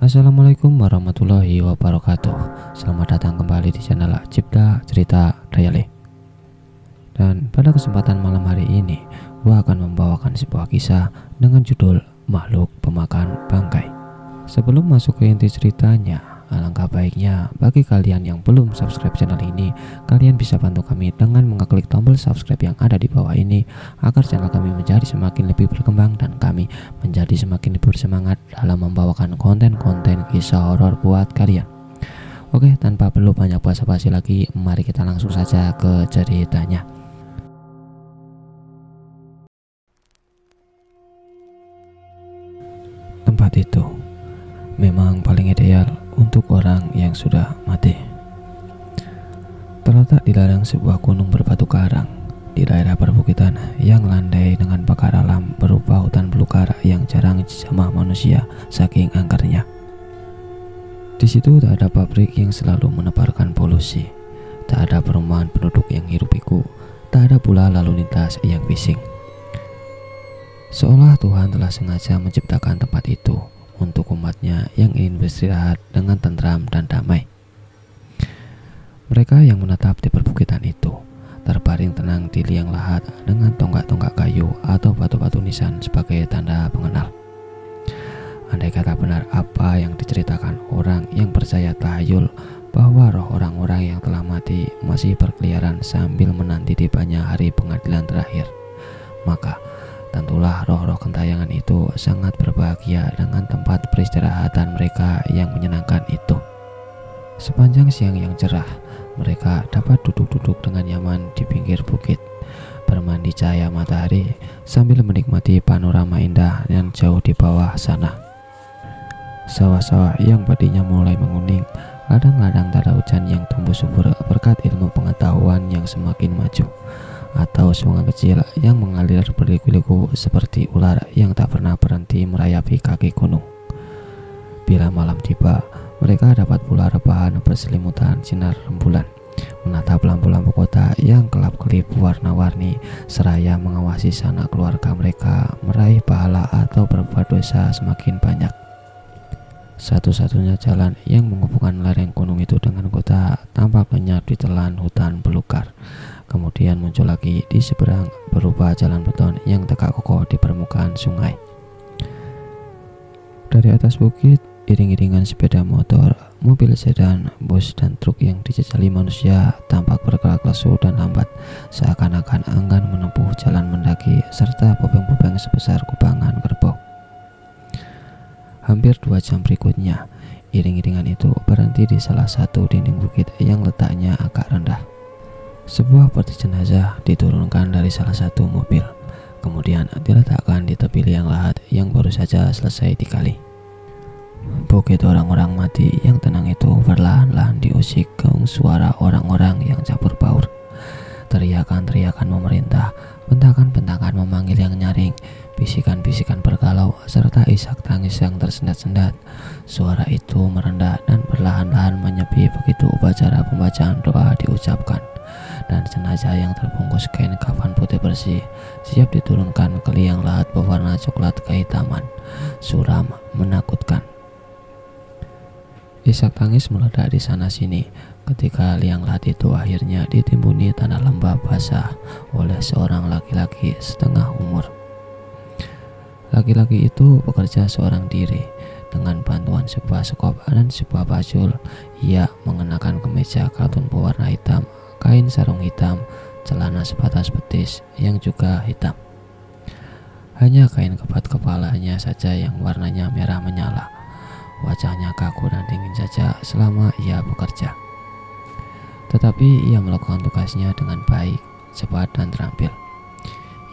Assalamualaikum warahmatullahi wabarakatuh. Selamat datang kembali di channel Cipta Cerita Dayali. Dan pada kesempatan malam hari ini, gua akan membawakan sebuah kisah dengan judul Makhluk Pemakan Bangkai. Sebelum masuk ke inti ceritanya, alangkah baiknya bagi kalian yang belum subscribe channel ini, kalian bisa bantu kami dengan mengeklik tombol subscribe yang ada di bawah ini agar channel kami menjadi semakin lebih berkembang dan kami menjadi semakin lebih bersemangat dalam membawakan konten-konten kisah horor buat kalian. Oke, tanpa perlu banyak basa-basi lagi, mari kita langsung saja ke ceritanya. Tempat itu memang paling ideal untuk orang yang sudah mati. Terletak di lereng sebuah gunung berbatu karang di daerah perbukitan yang landai dengan bakar alam berupa hutan belukar yang jarang dijamah manusia saking angkernya. Di situ tak ada pabrik yang selalu menebarkan polusi, tak ada perumahan penduduk yang hiruk pikuk, tak ada pula lalu lintas yang bising. Seolah Tuhan telah sengaja menciptakan tempat itu untuk umatnya yang ingin beristirahat dengan tentram dan damai. Mereka yang menetap di perbukitan itu terbaring tenang di liang lahat dengan tonggak-tonggak kayu atau batu-batu nisan sebagai tanda pengenal. Andai kata benar apa yang diceritakan orang yang percaya tahayul bahwa roh orang-orang yang telah mati masih berkeliaran sambil menanti tibanya hari pengadilan terakhir, maka tentulah roh-roh gentayangan itu sangat berbahagia dengan tempat peristirahatan mereka yang menyenangkan itu. Sepanjang siang yang cerah, mereka dapat duduk-duduk dengan nyaman di pinggir bukit, bermandi cahaya matahari sambil menikmati panorama indah yang jauh di bawah sana. Sawah-sawah yang padinya mulai menguning, ladang-ladang tada hujan yang tumbuh subur berkat ilmu pengetahuan yang semakin maju, atau sungai kecil yang mengalir berliku-liku seperti ular yang tak pernah berhenti merayapi kaki gunung. Bila malam tiba, mereka dapat pula rebahan berselimutan sinar rembulan, menatap lampu-lampu kota yang kelap-kelip warna-warni, seraya mengawasi sanak keluarga mereka meraih pahala atau berbuat dosa semakin banyak. Satu-satunya jalan yang menghubungkan lereng gunung itu dengan kota tampak lenyap ditelan hutan belukar. Kemudian muncul lagi di seberang berupa jalan beton yang tegak kokoh di permukaan sungai. Dari atas bukit, iring-iringan sepeda motor, mobil sedan, bus dan truk yang dijajali manusia tampak bergerak lesu dan lambat, seakan-akan enggan menempuh jalan mendaki serta bopeng-bopeng sebesar kubangan kerbau. Hampir 2 jam berikutnya, iring-iringan itu berhenti di salah satu dinding bukit yang letaknya agak rendah. Sebuah peti jenazah diturunkan dari salah satu mobil, kemudian diletakkan di tepi liang lahat yang baru saja selesai digali. Bukit orang-orang mati yang tenang itu perlahan-lahan diusik gaung suara orang-orang yang campur baur. Teriakan-teriakan memerintah, bentakan-bentakan memanggil yang nyaring, bisikan-bisikan bergalau, serta isak tangis yang tersendat-sendat. Suara itu merendah dan perlahan-lahan menyepi begitu upacara pembacaan doa diucapkan, dan jenazah yang terbungkus kain kafan putih bersih siap diturunkan ke liang lahat berwarna coklat kehitaman, suram, menakutkan. Isak tangis meledak di sana-sini ketika liang lahat itu akhirnya ditimbuni tanah lembab basah oleh seorang laki-laki setengah umur. Laki-laki itu bekerja seorang diri. Dengan bantuan sebuah sekop dan sebuah bajul, ia mengenakan kemeja katun berwarna hitam, kain sarung hitam, celana sebatas betis yang juga hitam. Hanya kain kebat kepalanya saja yang warnanya merah menyala. Wajahnya kaku dan dingin saja selama ia bekerja. Tetapi ia melakukan tugasnya dengan baik, cepat dan terampil.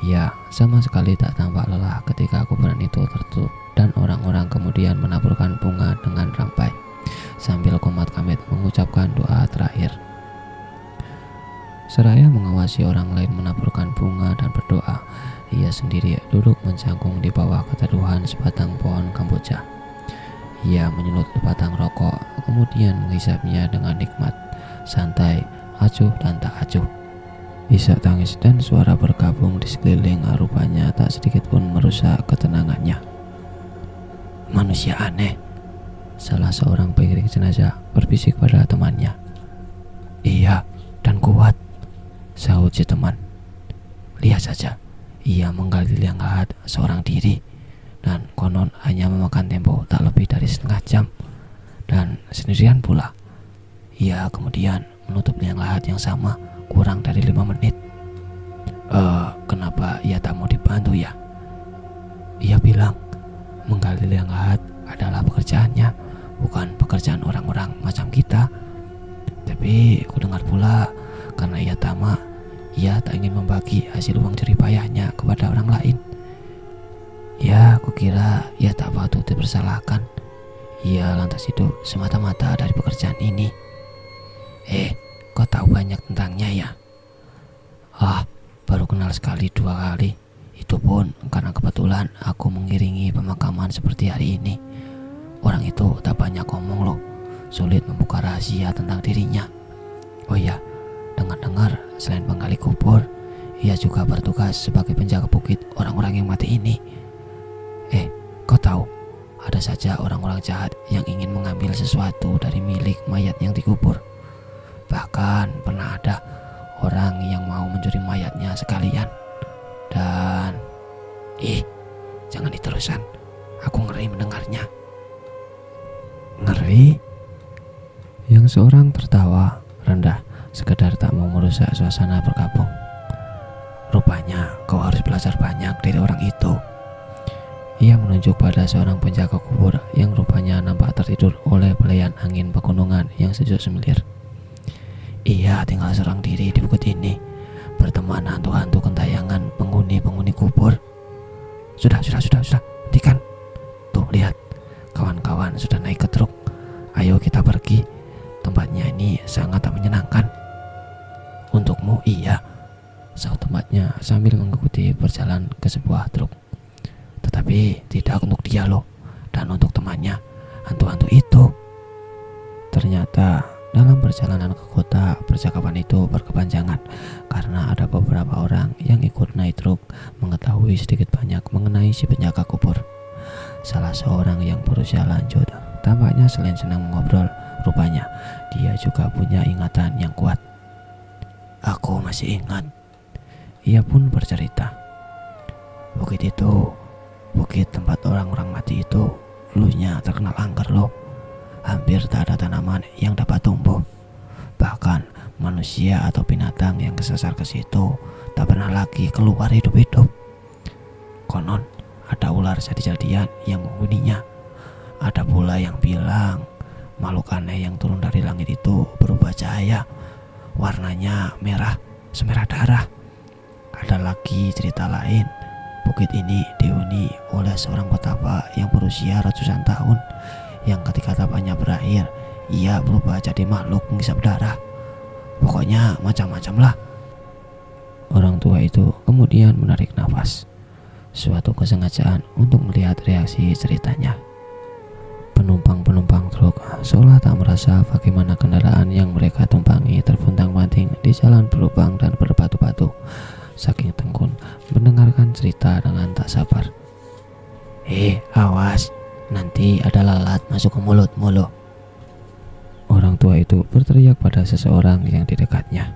Ia sama sekali tak tampak lelah ketika kuburan itu tertutup dan orang-orang kemudian menaburkan bunga dengan rampai sambil komat-kamit mengucapkan doa terakhir. Seraya mengawasi orang lain menaburkan bunga dan berdoa, ia sendiri duduk mencangkung di bawah keteduhan sebatang pohon kamboja. Ia menyulut batang rokok, kemudian menghisapnya dengan nikmat, santai, acuh dan tak acuh. Isak tangis dan suara bergabung di sekeliling rupanya tak sedikit pun merusak ketenangannya. Manusia aneh, Salah seorang pengiring jenazah berbisik pada temannya. Iya, dan kuat, sahut si teman. Lihat saja, ia menggali liang lahat seorang diri, dan konon hanya memakan tempo tak lebih dari setengah jam, dan sendirian pula. Ia kemudian menutup liang lahat yang sama kurang dari 5 menit. Kenapa ia tak mau dibantu ya? Ia bilang, menggali liang lahat adalah pekerjaannya, bukan pekerjaan orang-orang macam kita. Tapi ku dengar pula, karena ia tamak, ia tak ingin membagi hasil uang jerih payahnya kepada orang lain. Ya, kukira ia tak patut dipersalahkan. Ia lantas hidup semata-mata dari pekerjaan ini. Kau tahu banyak tentangnya ya? Baru kenal sekali 2 kali. Itu pun karena kebetulan aku mengiringi pemakaman seperti hari ini. Orang itu tak banyak ngomong loh, sulit membuka rahasia tentang dirinya. Oh iya, dengar-dengar selain penggali kubur, ia juga bertugas sebagai penjaga bukit orang-orang yang mati ini. Kau tahu, ada saja orang-orang jahat yang ingin mengambil sesuatu dari milik mayat yang dikubur. Bahkan pernah ada orang yang mau mencuri mayatnya sekalian. Dan jangan diteruskan, aku ngeri mendengarnya. Ngeri? Yang seorang tertawa rendah, sekedar tak mau merusak suasana berkabung. Rupanya kau harus belajar banyak dari orang itu. Ia menunjuk pada seorang penjaga kubur yang rupanya nampak tertidur oleh belayan angin pegunungan yang sejuk semilir. Ia tinggal seorang diri di bukit ini, berteman hantu-hantu gentayangan penghuni kubur. Sudah, hentikan. Tuh, lihat, kawan-kawan sudah naik ke truk. Ayo kita pergi, tempatnya ini sangat tak menyenangkan. Untukmu, iya, sahut temannya sambil mengikuti berjalan ke sebuah truk. Tetapi tidak untuk dia loh, dan untuk temannya, hantu-hantu itu. Ternyata dalam perjalanan ke kota, percakapan itu berkepanjangan karena ada beberapa orang yang ikut naik truk mengetahui sedikit banyak mengenai si penjaga kubur. Salah seorang yang berusia lanjut, tampaknya selain senang mengobrol, rupanya dia juga punya ingatan yang kuat. Aku masih ingat, ia pun bercerita. Bukit itu, bukit tempat orang-orang mati itu, dulunya terkenal angker loh. Hampir tak ada tanaman yang dapat tumbuh. Bahkan manusia atau binatang yang kesasar ke situ tak pernah lagi keluar hidup-hidup. Konon ada ular jadi-jadian yang menghuninya. Ada pula yang bilang makhluk aneh yang turun dari langit itu berubah cahaya, warnanya merah, semerah darah. Ada lagi cerita lain, bukit ini dihuni oleh seorang petapa yang berusia ratusan tahun, yang ketika tapanya berakhir, ia berubah jadi makhluk menghisap darah. Pokoknya macam-macam lah. Orang tua itu kemudian menarik nafas, suatu kesengajaan untuk melihat reaksi ceritanya. Penumpang-penumpang truk seolah tak merasa bagaimana kendaraan yang mereka tumpangi terpuntang-panting di jalan berlubang dan berbatu-batu, saking tekun mendengarkan cerita dengan tak sabar. Awas, nanti ada lalat masuk ke mulutmu loh. Orang tua itu berteriak pada seseorang yang di dekatnya.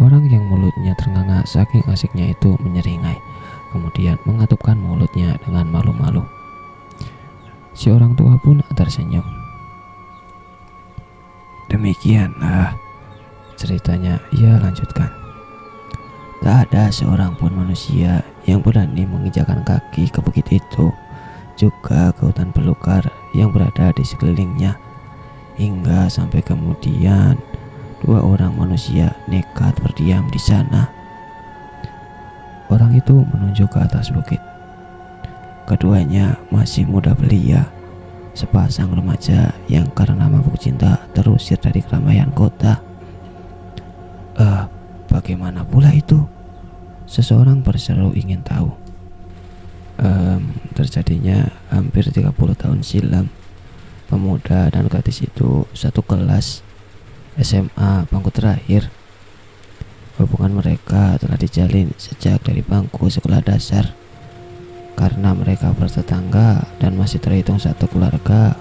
Orang yang mulutnya ternganga saking asiknya itu menyeringai, kemudian mengatupkan mulutnya dengan malu-malu. Si orang tua pun tersenyum. Demikianlah ceritanya, ia lanjutkan. Tak ada seorang pun manusia yang berani menginjakan kaki ke bukit itu, juga ke hutan belukar yang berada di sekelilingnya, hingga sampai kemudian 2 orang manusia nekat berdiam di sana. Orang itu menunjuk ke atas bukit. Keduanya masih muda belia, sepasang remaja yang karena mabuk cinta terusir dari keramaian kota. Bagaimana pula itu? Seseorang berseru ingin tahu. Terjadinya hampir 30 tahun silam. Pemuda dan gadis itu satu kelas, SMA bangku terakhir. Hubungan mereka telah dijalin sejak dari bangku sekolah dasar. karena mereka bertetangga dan masih terhitung satu keluarga.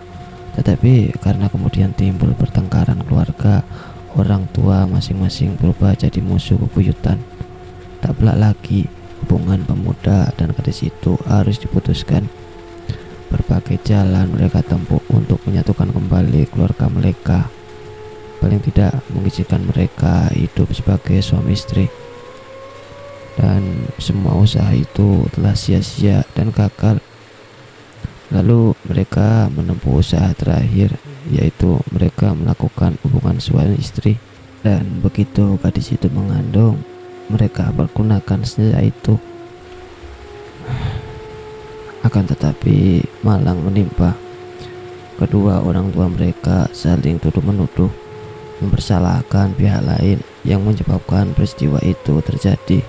Tetapi karena kemudian timbul pertengkaran keluarga, orang tua masing-masing berubah jadi musuh bebuyutan. Tak pelak lagi hubungan pemuda dan gadis itu harus diputuskan. Berbagai jalan mereka tempuh untuk menyatukan kembali keluarga mereka, paling tidak mengizinkan mereka hidup sebagai suami istri. Dan semua usaha itu telah sia-sia dan gagal. Lalu mereka menempuh usaha terakhir, yaitu mereka melakukan hubungan suami istri. Dan begitu gadis itu mengandung, mereka pergunakan senjata itu. Akan tetapi malang menimpa. Kedua orang tua mereka saling tuduh-menuduh, mempersalahkan pihak lain yang menyebabkan peristiwa itu terjadi.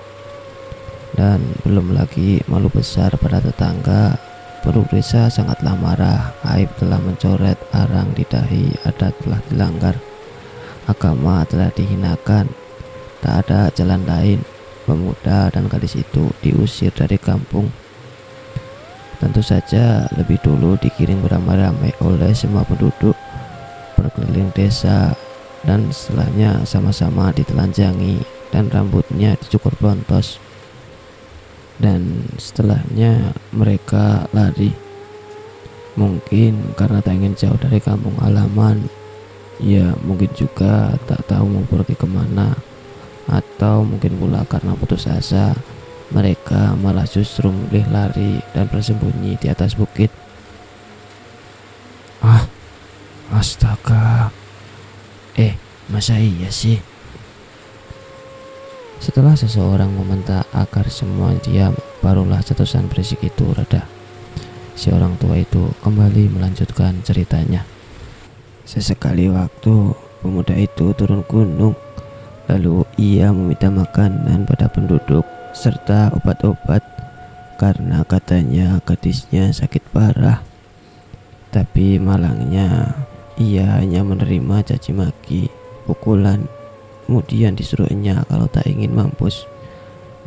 Dan belum lagi malu besar pada tetangga, penduduk desa sangatlah marah. Aib telah mencoret, arang di dahi, adat telah dilanggar, agama telah dihinakan. Tak ada jalan lain, pemuda dan gadis itu diusir dari kampung. Tentu saja lebih dulu digiring beramai-ramai oleh semua penduduk berkeliling desa, dan setelahnya sama-sama ditelanjangi dan rambutnya dicukur blontos. Dan setelahnya mereka lari. Mungkin karena tak ingin jauh dari kampung halaman, ya mungkin juga tak tahu mau pergi kemana, atau mungkin pula karena putus asa, mereka malah justru memilih lari dan bersembunyi di atas bukit. Astaga, masa iya sih? Setelah seseorang meminta agar semua diam, barulah cetusan berisik itu reda. Si orang tua itu kembali melanjutkan ceritanya. Sesekali waktu, pemuda itu turun gunung. Lalu ia meminta makanan pada penduduk serta obat-obat, karena katanya gadisnya sakit parah. Tapi malangnya, ia hanya menerima caci maki, pukulan, kemudian disuruhnya kalau tak ingin mampus.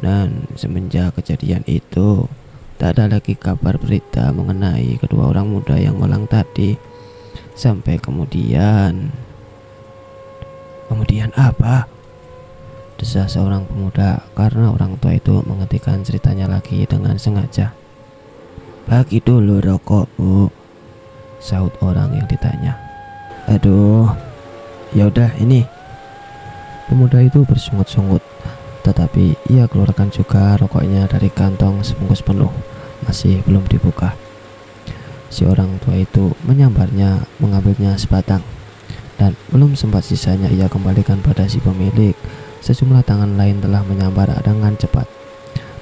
Dan semenjak kejadian itu, tak ada lagi kabar berita mengenai kedua orang muda yang malang tadi. Sampai kemudian apa? Desah seorang pemuda karena orang tua itu menghentikan ceritanya lagi dengan sengaja. Bagi dulu rokokmu, sahut orang yang ditanya. Aduh, yaudah ini. Pemuda itu bersungut-sungut, tetapi ia keluarkan juga rokoknya dari kantong sebungkus penuh, masih belum dibuka. Si orang tua itu menyambarnya, mengambilnya sebatang, dan belum sempat sisanya ia kembalikan pada si pemilik. Sejumlah tangan lain telah menyambar dengan cepat.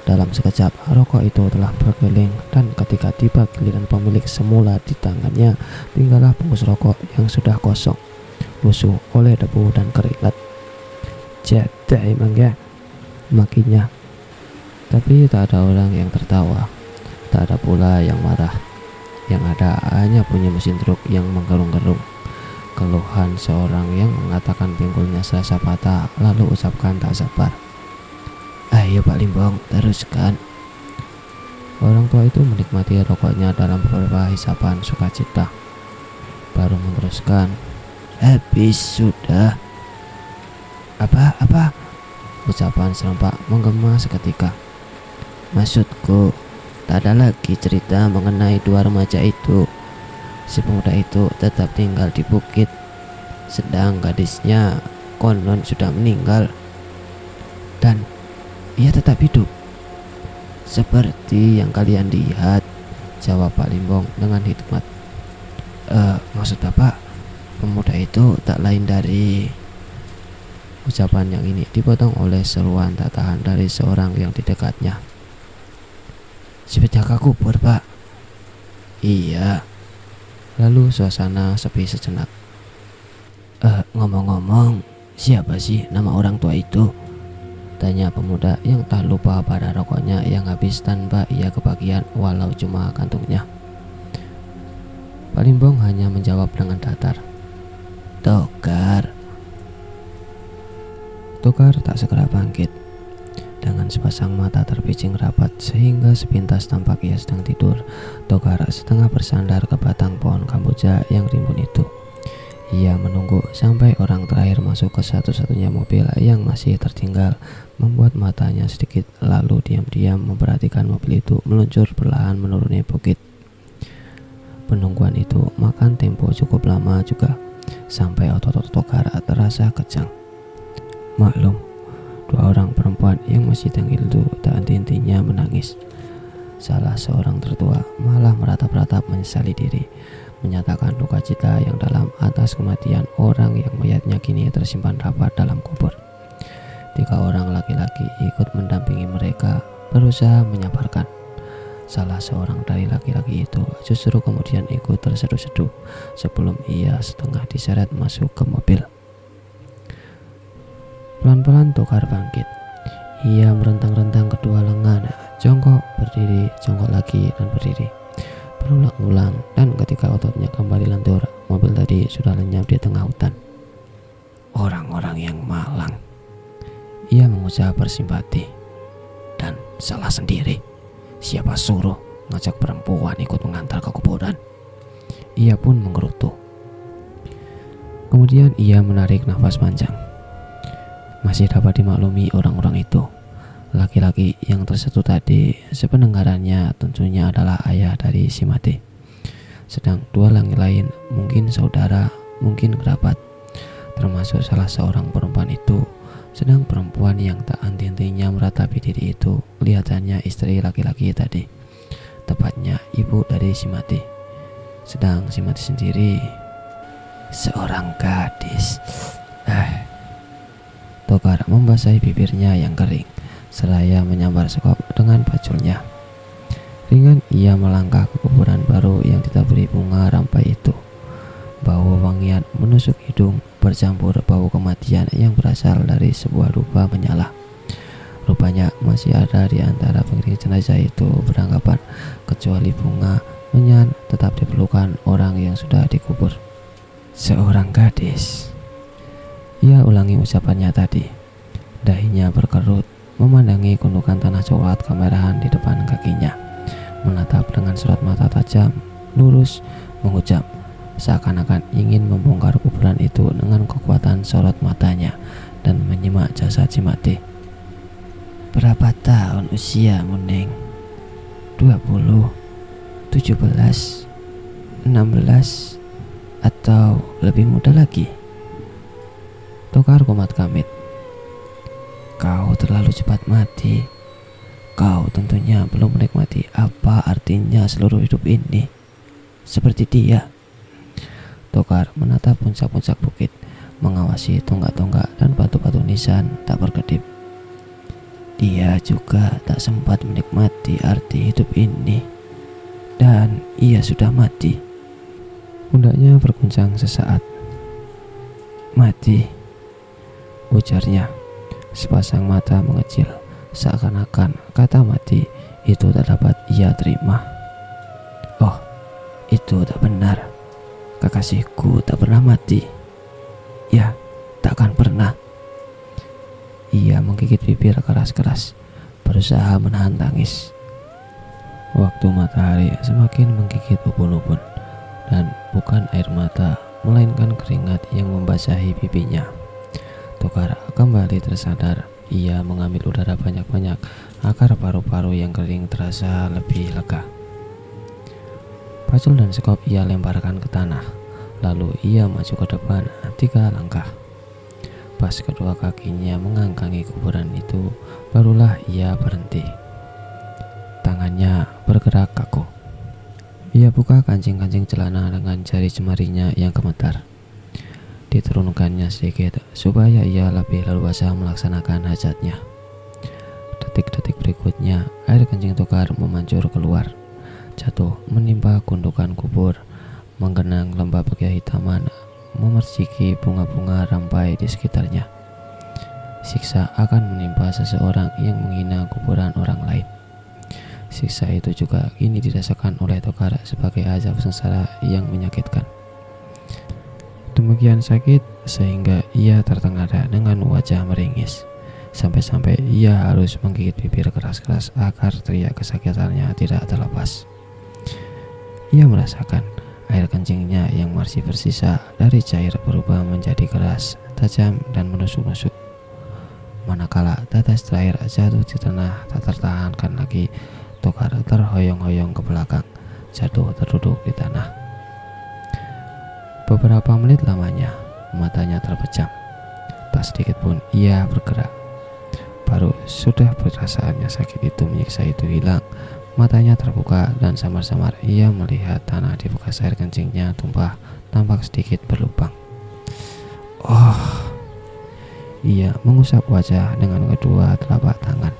Dalam sekejap, rokok itu telah berkeliling, dan ketika tiba giliran pemilik semula di tangannya, tinggallah bungkus rokok yang sudah kosong, lusuh oleh debu dan keringat. Jadah emang ya, makinya. Tapi tak ada orang yang tertawa, tak ada pula yang marah. Yang ada hanya bunyi mesin truk yang menggerung-gerung. Keluhan seorang yang mengatakan pinggulnya serasa patah, lalu ucapkan tak sabar. Ayo Pak Limbong, teruskan. Orang tua itu menikmati rokoknya dalam beberapa hisapan sukacita, baru meneruskan. Habis sudah. Apa? Ucapan serempak menggema seketika. Maksudku, tak ada lagi cerita mengenai dua remaja itu. Si pemuda itu tetap tinggal di bukit, sedang gadisnya konon sudah meninggal. Dan ia tetap hidup, seperti yang kalian lihat, jawab Pak Limbong dengan hikmat. Maksud Bapak, pemuda itu tak lain dari... Ucapan yang ini dipotong oleh seruan tak tahan dari seorang yang di dekatnya. Si penjaga kubur, Pak. Iya. Lalu suasana sepi sejenak. Ngomong-ngomong, siapa sih nama orang tua itu? Tanya pemuda yang tak lupa pada rokoknya yang habis tanpa ia kebagian walau cuma kantungnya. Pak Limbong hanya menjawab dengan datar. Tokar tak segera bangkit. Dengan dengan sepasang mata terpicing rapat sehingga sepintas tampak ia sedang tidur. Togar setengah bersandar ke batang pohon kamboja yang rimbun itu. Ia menunggu sampai orang terakhir masuk ke satu-satunya mobil yang masih tertinggal, membuat matanya sedikit, lalu diam-diam memperhatikan mobil itu meluncur perlahan menuruni bukit. Penungguan itu makan tempo cukup lama juga, sampai otot-otot Togar terasa kejang. Maklum, dua orang perempuan yang masih tengil itu tak henti-hentinya menangis. Salah seorang tertua malah meratap-ratap menyesali diri, menyatakan duka cita yang dalam atas kematian orang yang mayatnya kini tersimpan rapat dalam kubur. 3 orang laki-laki ikut mendampingi mereka, berusaha menyabarkan. Salah seorang dari laki-laki itu justru kemudian ikut terseduh-seduh sebelum ia setengah diseret masuk ke mobil. Pelan-pelan Togar bangkit. Ia merentang-rentang kedua lengan, jongkok, berdiri, jongkok lagi, dan berdiri. Berulang-ulang, dan ketika ototnya kembali lentur, mobil tadi sudah lenyap di tengah hutan. Orang-orang yang malang. Ia mengucap bersimpati. Dan salah sendiri. Siapa suruh ngajak perempuan ikut mengantar ke kuburan? Ia pun menggerutu. Kemudian ia menarik nafas panjang. Masih dapat dimaklumi orang-orang itu. Laki-laki yang tersetuh tadi sependengarannya tentunya adalah ayah dari si mati. Sedang 2 laki lain mungkin saudara, mungkin kerabat, termasuk salah seorang perempuan itu. Sedang perempuan yang tak henti-hentinya meratapi diri itu kelihatannya istri laki-laki tadi, tepatnya ibu dari si mati. Sedang si mati sendiri seorang gadis. Togar membasahi bibirnya yang kering, seraya menyambar sekop dengan baculnya. Ringan ia melangkah ke kuburan baru yang ditaburi bunga rampai itu. Bau wangian menusuk hidung, bercampur bau kematian yang berasal dari sebuah dupa menyala. Rupanya masih ada di antara pengiring jenazah itu beranggapan kecuali bunga menyan tetap diperlukan orang yang sudah dikubur. Seorang gadis. Ia ulangi ucapannya tadi. Dahinya berkerut, memandangi gundukan tanah coklat kemerahan di depan kakinya, menatap dengan sorot mata tajam, lurus, mengucap, seakan-akan ingin membongkar kuburan itu dengan kekuatan sorot matanya dan menyimak jasad si mati. Berapa tahun usiamu, Neng? 20, 17, 16, atau lebih muda lagi? Togar komat kamit. Kau terlalu cepat mati. Kau tentunya belum menikmati apa artinya seluruh hidup ini. Seperti dia. Togar menatap puncak-puncak bukit, mengawasi tonggak-tonggak dan batu-batu nisan tak berkedip. Dia juga tak sempat menikmati arti hidup ini, dan ia sudah mati. Pundaknya berguncang sesaat. Mati, ujarnya. Sepasang mata mengecil, seakan-akan kata mati itu tak dapat ia terima. Oh, itu tak benar. Kekasihku tak pernah mati. Ya, takkan pernah. Ia menggigit bibir keras-keras, berusaha menahan tangis. Waktu matahari semakin menggigit ubun-ubun, dan bukan air mata, melainkan keringat yang membasahi pipinya. Togar kembali tersadar. Ia mengambil udara banyak-banyak agar paru-paru yang kering terasa lebih lega. Pacul dan sekop ia lemparkan ke tanah. Lalu ia maju ke depan 3 langkah. Pas kedua kakinya mengangkangi kuburan itu, barulah ia berhenti. Tangannya bergerak kaku. Ia buka kancing-kancing celana dengan jari jemarinya yang gemetar. Diturunkannya sedikit supaya ia lebih leluasa melaksanakan hajatnya. Detik-detik berikutnya, air kencing Togar memancur keluar, jatuh menimpa gundukan kubur, menggenang lembah kehitaman, memerciki bunga-bunga rampai di sekitarnya. Siksa akan menimpa seseorang yang menghina kuburan orang lain. Siksa itu juga kini dirasakan oleh Togar sebagai azab sengsara yang menyakitkan. Demikian sakit sehingga ia tertengadah dengan wajah meringis, Sampai-sampai ia harus menggigit bibir keras-keras agar teriak kesakitannya tidak terlepas. Ia merasakan air kencingnya yang masih bersisa dari cair berubah menjadi keras, tajam, dan menusuk-nusuk. Manakala tetes terakhir jatuh di tanah, tak tertahankan lagi, Tokar terhoyong-hoyong ke belakang, jatuh terduduk di tanah. Beberapa menit lamanya, matanya terpejam. Tak sedikit pun ia bergerak. Baru sudah perasaannya sakit itu menyiksa itu hilang, matanya terbuka dan samar-samar ia melihat tanah di bekas air kencingnya tumpah tampak sedikit berlubang. Oh, ia mengusap wajah dengan kedua telapak tangan.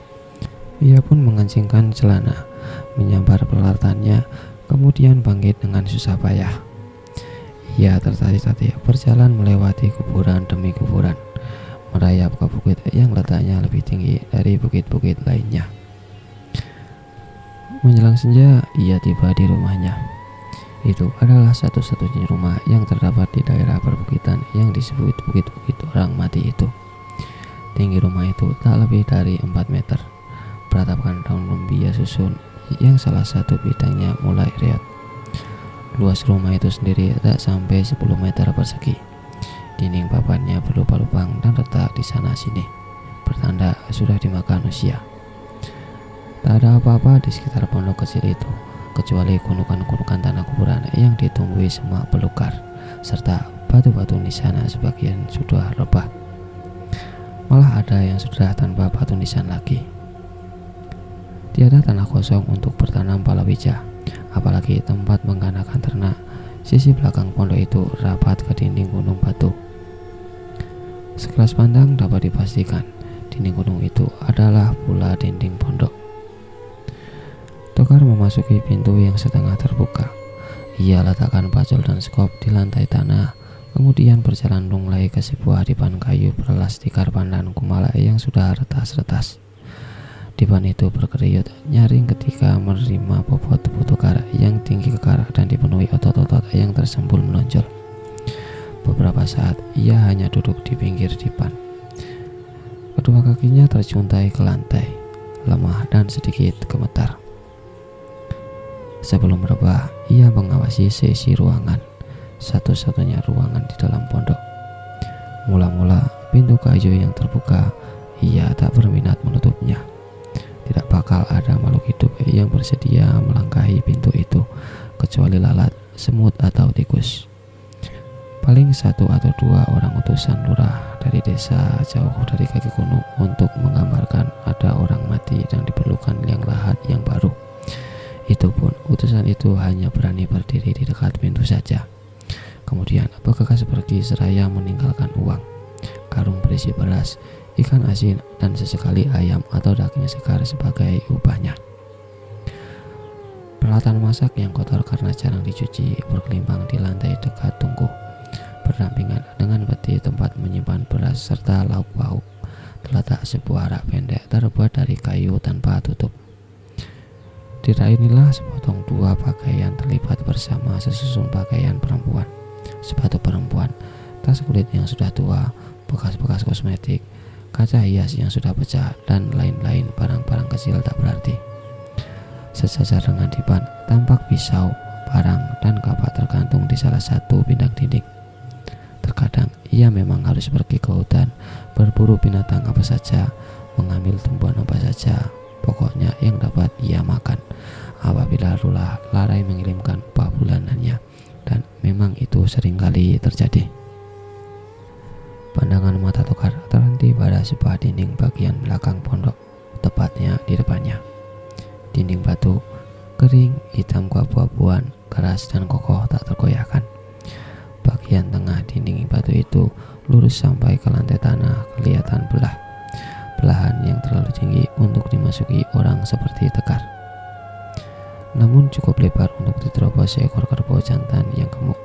Ia pun mengencingkan celana, menyambar peralatannya, kemudian bangkit dengan susah payah. Ia tertatih-tatih berjalan melewati kuburan demi kuburan, merayap ke bukit yang letaknya lebih tinggi dari bukit-bukit lainnya. Menjelang senja, ia tiba di rumahnya. Itu adalah satu-satunya rumah yang terdapat di daerah perbukitan yang disebut bukit-bukit orang mati itu. Tinggi rumah itu tak lebih dari 4 meter, beratapkan daun lumbia susun yang salah satu bidangnya mulai reot. Luas rumah itu sendiri tak sampai 10 meter persegi. Dinding papannya berlubang-lubang dan retak di sana sini, bertanda sudah dimakan usia. Tak ada apa-apa di sekitar pondok kecil itu, kecuali gunungan-gunungan tanah kuburan yang ditumbuhi semak belukar, serta batu-batu nisan sebagian sudah rebah. Malah ada yang sudah tanpa batu nisan lagi. Tiada tanah kosong untuk bertanam palawija, apalagi tempat menggandakan ternak. Sisi belakang pondok itu rapat ke dinding gunung batu. Sekelas pandang dapat dipastikan dinding gunung itu adalah pula dinding pondok. Tokar memasuki pintu yang setengah terbuka. Ia letakkan pacul dan skop di lantai tanah, kemudian berjalan lunglai ke sebuah dipan kayu beralas tikar pandan kumala yang sudah retas-retas. Dipan itu berkeriut nyaring ketika menerima bobot tubuh Tokar yang tinggi kekar dan dipenuhi otot-otot yang tersembul menonjol. Beberapa saat ia hanya duduk di pinggir dipan. Kedua kakinya terjuntai ke lantai, lemah dan sedikit gemetar. Sebelum rebah, ia mengawasi sisi ruangan, satu-satunya ruangan di dalam pondok. Mula-mula pintu kayu yang terbuka, ia tak berminat menutupnya. Tidak bakal ada makhluk hidup yang bersedia melangkahi pintu itu, kecuali lalat, semut, atau tikus. Paling 1 atau 2 orang utusan lurah dari desa jauh dari kaki gunung untuk menggambarkan ada orang mati dan diperlukan liang lahat yang baru. Itu pun utusan itu hanya berani berdiri di dekat pintu saja. Kemudian bergegas pergi seraya meninggalkan uang, karung berisi beras, ikan asin, dan sesekali ayam atau daging segar sebagai upahnya. Peralatan masak yang kotor karena jarang dicuci berkelimpang di lantai dekat tungku, berdampingan dengan peti tempat menyimpan beras serta lauk pauk. Terletak sebuah rak pendek terbuat dari kayu tanpa tutup. Di rak inilah sepotong 2 pakaian terlipat bersama sesusun pakaian perempuan, sepatu perempuan, tas kulit yang sudah tua, bekas-bekas kosmetik, kaca hias yang sudah pecah, dan lain-lain barang-barang kecil tak berarti. Sejajar dengan dipan tampak pisau, parang, dan kapak tergantung di salah satu bidang dinding. Terkadang ia memang harus pergi ke hutan, berburu binatang apa saja, mengambil tumbuhan apa saja, pokoknya yang dapat ia makan. Apabila Lula lalai mengirimkan upah bulanannya, dan memang itu seringkali terjadi. Pandangan mata Tokar terhenti pada sebuah dinding bagian belakang pondok, tepatnya di depannya. Dinding batu, kering, hitam keabu-abuan, keras dan kokoh tak tergoyahkan. Bagian tengah dinding batu itu lurus sampai ke lantai tanah, kelihatan belahan yang terlalu tinggi untuk dimasuki orang seperti Tokar. Namun cukup lebar untuk diterobos seekor kerbau jantan yang gemuk.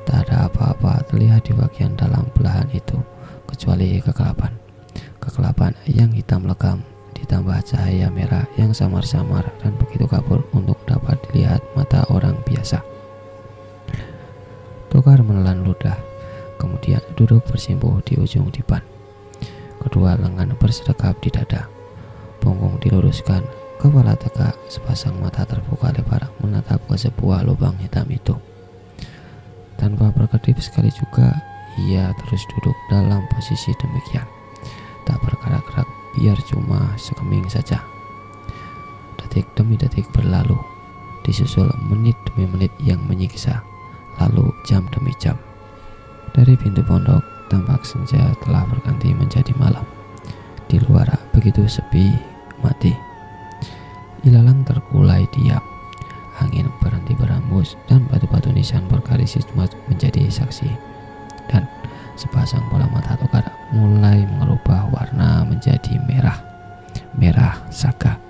Tak ada apa-apa terlihat di bagian dalam belahan itu, kecuali kegelapan yang hitam legam ditambah cahaya merah yang samar-samar dan begitu kabur untuk dapat dilihat mata orang biasa. Tokar menelan ludah, kemudian duduk bersimpuh di ujung dipan. Kedua lengan bersedekap di dada, punggung diluruskan, kepala tegak, sepasang mata terbuka lebar menatap ke sebuah lubang hitam itu. Tanpa berkedip sekali juga, ia terus duduk dalam posisi demikian, tak bergerak-gerak biar cuma sekeming saja. Detik demi detik berlalu, disusul menit demi menit yang menyiksa, lalu jam demi jam. Dari pintu pondok, tampak senja telah berganti menjadi malam. Di luar begitu sepi, mati. Ilalang terkulai diam. Angin berhenti berhembus dan batu-batu nisan bergaris menjadi saksi. Dan sepasang bola mata Togar mulai mengubah warna menjadi merah. Merah Saka.